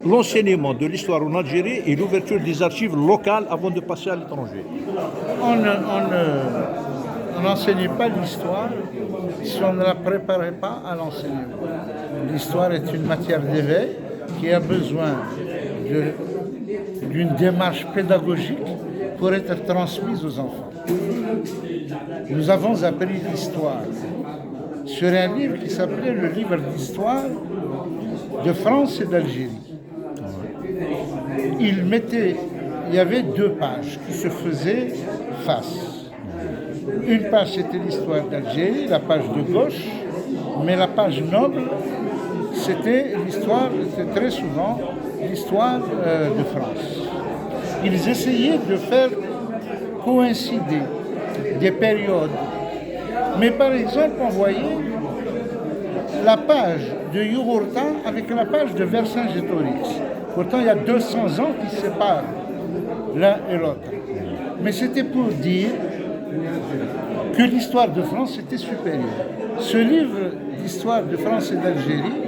l'enseignement de l'histoire en Algérie et l'ouverture des archives locales avant de passer à l'étranger. On n'enseigne pas l'histoire si on ne la préparait pas à l'enseignement. L'histoire est une matière d'éveil qui a besoin d'une démarche pédagogique pour être transmise aux enfants. Nous avons appris l'histoire sur un livre qui s'appelait le livre d'histoire de France et d'Algérie. Il y avait 2 pages qui se faisaient face. Une page c'était l'histoire d'Algérie, la page de gauche, mais la page noble c'était très souvent l'histoire de France. Ils essayaient de faire coïncider des périodes. Mais par exemple, on voyait la page de Yugurta avec la page de Vercingétorix. Pourtant, il y a 200 ans qui séparent l'un et l'autre. Mais c'était pour dire que l'histoire de France était supérieure. Ce livre d'histoire de France et d'Algérie,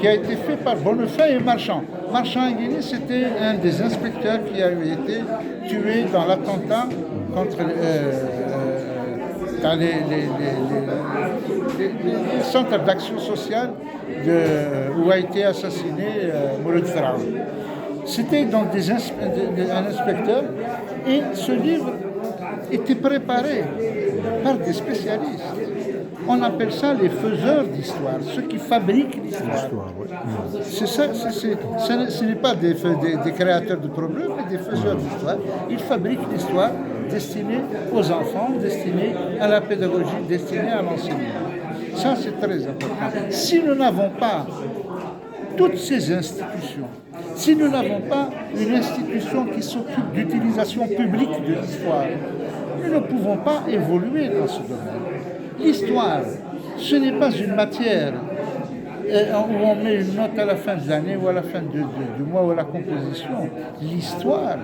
qui a été fait par Bonnefeuille et Marchand. Marchand en Guinée, c'était un des inspecteurs qui avait été tué dans l'attentat contre dans les centres d'action sociale où a été assassiné Mouloud Faraoui. C'était donc un inspecteur, et ce livre était préparé par des spécialistes. On appelle ça les faiseurs d'histoire, ceux qui fabriquent l'histoire. C'est ça, ce n'est pas des créateurs de problèmes, mais des faiseurs d'histoire. Ils fabriquent l'histoire destinée aux enfants, destinée à la pédagogie, destinée à l'enseignement. Ça, c'est très important. Si nous n'avons pas toutes ces institutions, si nous n'avons pas une institution qui s'occupe d'utilisation publique de l'histoire, nous ne pouvons pas évoluer dans ce domaine. L'histoire, ce n'est pas une matière où on met une note à la fin de l'année ou à la fin du mois ou à la composition. L'histoire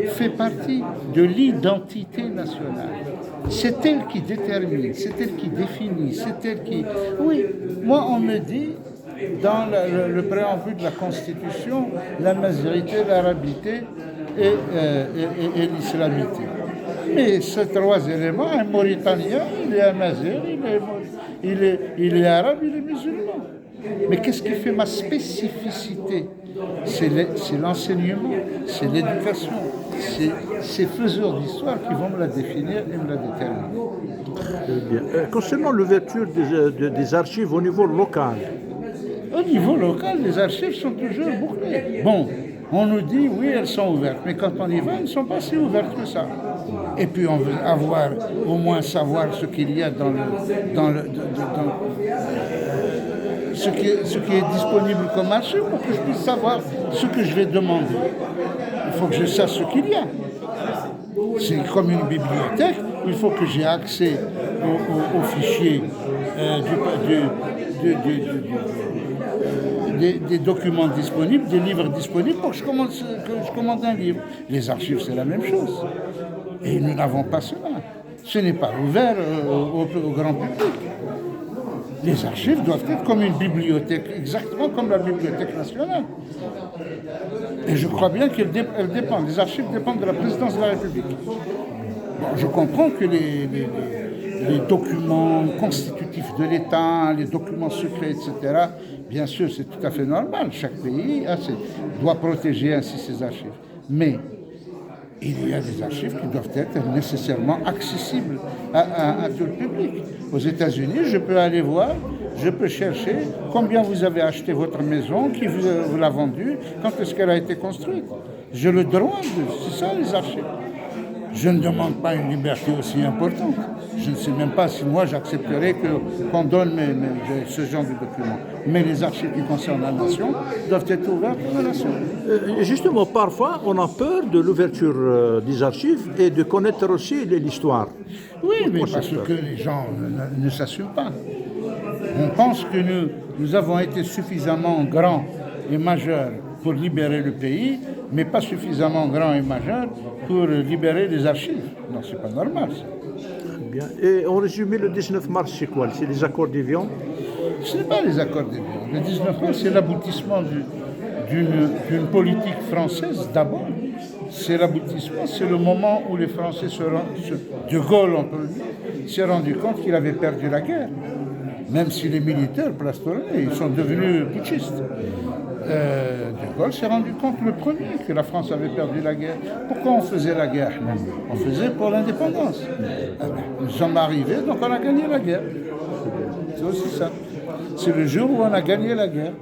fait partie de l'identité nationale. C'est elle qui détermine, c'est elle qui définit, c'est elle qui... Oui, moi on me dit, dans le préambule de la Constitution, la mazérité, l'arabité et l'islamité. Mais ces 3 éléments, un Mauritanien, il est amazigh, il est arabe, il est musulman. Mais qu'est-ce qui fait ma spécificité? C'est l'enseignement, c'est l'éducation, c'est ces faiseurs d'histoire qui vont me la définir et me la déterminer. Très bien. Concernant l'ouverture des archives au niveau local. Au niveau local, les archives sont toujours bouclées. Bon, on nous dit, oui, elles sont ouvertes, mais quand on y va, elles ne sont pas si ouvertes que ça. Et puis on veut au moins savoir ce qu'il y a ce qui est disponible comme archive pour que je puisse savoir ce que je vais demander. Il faut que je sache ce qu'il y a. C'est comme une bibliothèque, il faut que j'ai accès aux fichiers des documents disponibles, des livres disponibles pour que je commande un livre. Les archives, c'est la même chose. Et nous n'avons pas cela. Ce n'est pas ouvert au grand public. Les archives doivent être comme une bibliothèque, exactement comme la Bibliothèque nationale. Et je crois bien qu'elles dépendent, les archives dépendent de la présidence de la République. Bon, je comprends que les documents constitutifs de l'État, les documents secrets, etc., bien sûr, c'est tout à fait normal. Chaque pays doit protéger ainsi ses archives. Mais il y a des archives qui doivent être nécessairement accessibles à tout le public. Aux États-Unis, je peux aller voir, je peux chercher combien vous avez acheté votre maison, qui vous l'a vendue, quand est-ce qu'elle a été construite. J'ai le droit c'est ça les archives. Je ne demande pas une liberté aussi importante. Je ne sais même pas si moi j'accepterais qu'on donne ce genre de documents. Mais les archives qui concernent la nation doivent être ouvertes à la nation. Justement, parfois, on a peur de l'ouverture des archives et de connaître aussi l'histoire. Oui, mais parce que les gens ne s'assument pas. On pense que nous avons été suffisamment grands et majeurs pour libérer le pays, mais pas suffisamment grands et majeurs pour libérer les archives. Non, c'est pas normal, ça. Très bien. Et en résumé, le 19 mars, c'est quoi? C'est les accords d'Évian? Ce n'est pas les accords d'Évian. Le 19 mars, c'est l'aboutissement d'une politique française d'abord. C'est l'aboutissement, c'est le moment où les Français De Gaulle en premier, s'est rendu compte qu'il avait perdu la guerre. Même si les militaires plastonnés, ils sont devenus putschistes. De Gaulle s'est rendu compte le premier que la France avait perdu la guerre. Pourquoi on faisait la guerre? On faisait pour l'indépendance. Nous sommes arrivés, donc on a gagné la guerre. C'est aussi ça. C'est le jour où on a gagné la guerre.